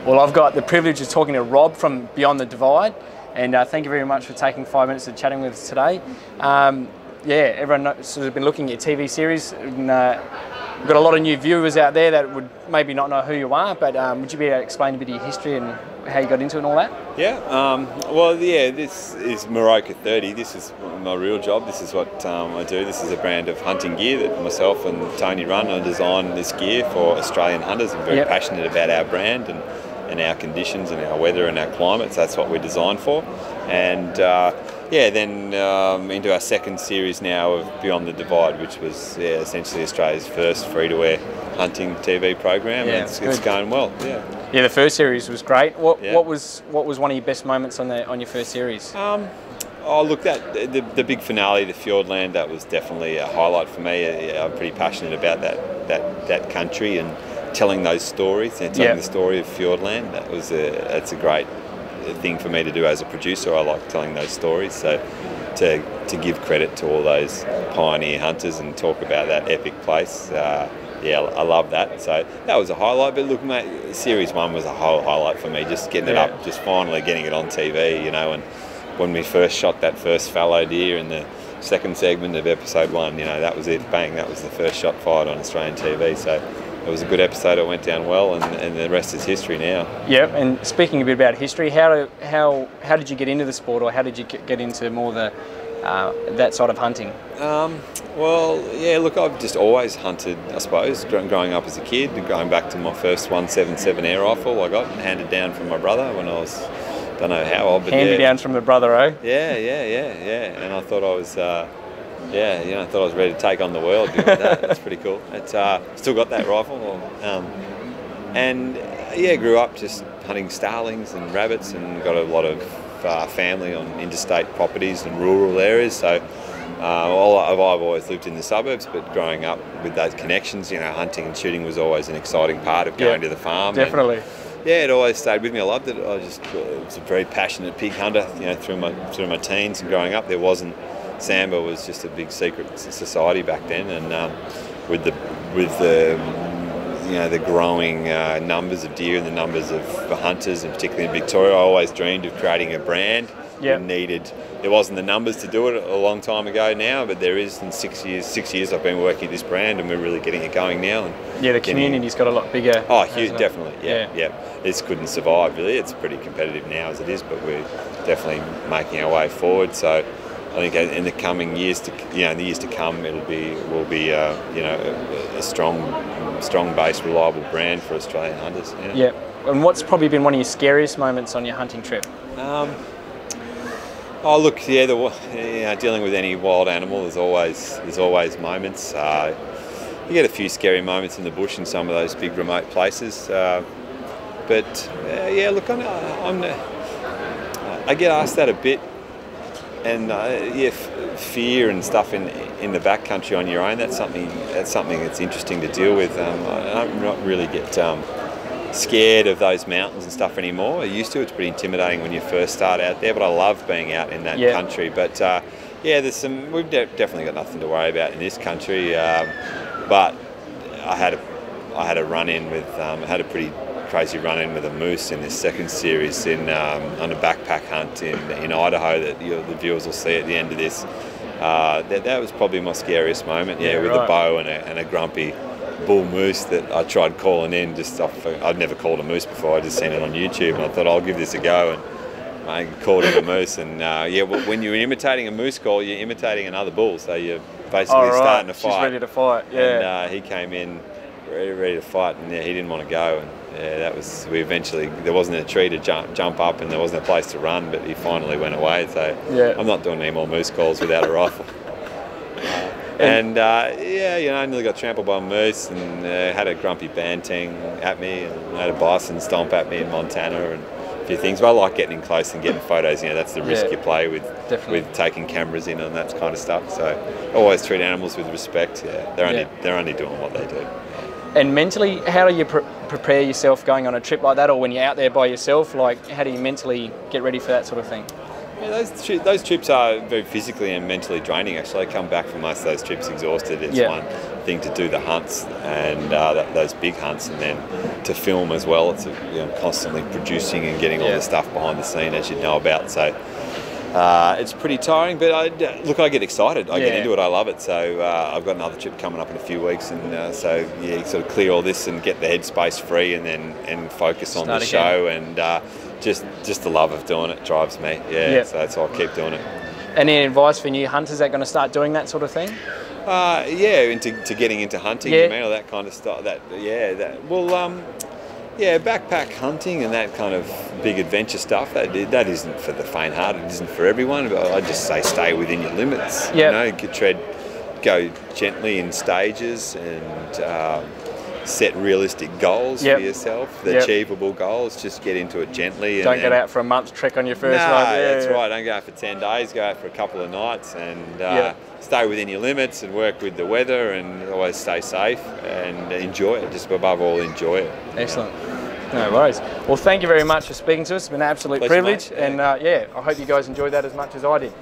Well, I've got the privilege of talking to Rob from Beyond the Divide, and thank you very much for taking 5 minutes of chatting with us today. Yeah, everyone sort of been looking at your TV series, and we've got a lot of new viewers out there that would maybe not know who you are, but would you be able to explain a bit of your history and how you got into it and all that? Yeah, well, yeah, this is Moroka 30. This is my real job. This is what I do. This is a brand of hunting gear that myself and Tony run. I design this gear for Australian hunters. I'm very passionate about our brand and our conditions and our weather and our climates. That's what we're designed for. And yeah, then into our second series now of Beyond the Divide, which was essentially Australia's first free-to-air hunting TV program. Yeah, it's going well. Yeah. Yeah, the first series was great. What was one of your best moments on your first series? Oh, look, the big finale, the Fiordland, that was definitely a highlight for me. I'm pretty passionate about that country and telling those stories and telling the story of Fiordland. That's a great thing for me to do as a producer. I like telling those stories. So to give credit to all those pioneer hunters and talk about that epic place. Yeah, I love that. So that was a highlight. But look, mate, Series 1 was a whole highlight for me. Just getting it up, just finally getting it on TV, you know. And when we first shot that first fallow deer in the second segment of episode 1, you know, that was it. Bang, that was the first shot fired on Australian TV. So it was a good episode. It went down well, and the rest is history now. Yeah, and speaking a bit about history, how did you get into the sport, or how did you get into more that side of hunting? Well, yeah, look, I've just always hunted, I suppose, growing up as a kid, going back to my first 177 air rifle I got handed down from my brother when I was, don't know how old, but handed down from the brother, eh? Yeah, and I thought I was, I thought I was ready to take on the world doing that. That's pretty cool. It's still got that rifle, and yeah, grew up just hunting starlings and rabbits, and got a lot of family on interstate properties and rural areas. So I've always lived in the suburbs, but growing up with those connections, you know, hunting and shooting was always an exciting part of going to the farm. Definitely. And, yeah, it always stayed with me. I loved it. I was a very passionate pig hunter, you know, through my teens and growing up. There wasn't, Sambo was just a big secret society back then, and with the you know, the growing numbers of deer and the numbers of hunters, and particularly in Victoria, I always dreamed of creating a brand. There wasn't the numbers to do it a long time ago now, but there is. In 6 years I've been working this brand, and we're really getting it going now. And yeah, the community's got a lot bigger. Oh, huge, definitely. Yeah. This couldn't survive really. It's pretty competitive now as it is, but we're definitely making our way forward. So I think in the coming years, in the years to come, will be a strong base, reliable brand for Australian hunters. Yeah. And what's probably been one of your scariest moments on your hunting trip? Oh, look, yeah, dealing with any wild animal, there's always moments. You get a few scary moments in the bush in some of those big remote places. But yeah, look, I get asked that a bit, and fear and stuff in the backcountry on your own. That's something that's interesting to deal with. I don't really get scared of those mountains and stuff anymore. I used to. It's pretty intimidating when you first start out there, but I love being out in that country. But yeah, we've definitely got nothing to worry about in this country. But I had a run-in with, I had a pretty crazy run-in with a moose in this second series on a backpack hunt in Idaho that the viewers will see at the end of this. That was probably my scariest moment. Yeah, with a bow and a grumpy bull moose that I tried calling in just off. I'd never called a moose before. I'd just seen it on YouTube, and I thought I'll give this a go, and I called in a moose. And when you're imitating a moose call, you're imitating another bull, so you're basically starting to fight. She's ready to fight. Yeah. And he came in ready to fight, and he didn't want to go. And there wasn't a tree to jump up, and there wasn't a place to run, but he finally went away. So I'm not doing any more moose calls without a rifle. I nearly got trampled by a moose, and had a grumpy banting at me, and had a bison stomp at me in Montana, and a few things. But I like getting in close and getting photos. You know, that's the risk you play with taking cameras in and that kind of stuff. So always treat animals with respect. Yeah, they're only doing what they do. And mentally, how do you prepare yourself going on a trip like that, or when you're out there by yourself? Like, how do you mentally get ready for that sort of thing? Yeah, those trips are very physically and mentally draining. Actually, I come back from most of those trips exhausted. It's one thing to do the hunts and those big hunts, and then to film as well. It's constantly producing and getting all the stuff behind the scene, as you know about. So it's pretty tiring, but I get excited. I get into it. I love it. So I've got another trip coming up in a few weeks, and so sort of clear all this and get the headspace free, and then focus on the show, and just the love of doing it drives me. So that's why I keep doing it. Any advice for new hunters that are going to start doing that sort of thing? Into getting into hunting, you mean, or that kind of stuff. Backpack hunting and that kind of big adventure stuff, that isn't for the faint-hearted. It isn't for everyone. But I just say stay within your limits. Go gently in stages, and set realistic goals for yourself. The achievable goals. Just get into it gently. Don't get out for a month's trek on your first one. That's right. Don't go out for 10 days. Go out for a couple of nights, and stay within your limits, and work with the weather, and always stay safe and enjoy it. Just above all, enjoy it. Excellent. No worries. Well, thank you very much for speaking to us. It's been an absolute privilege, and I hope you guys enjoyed that as much as I did.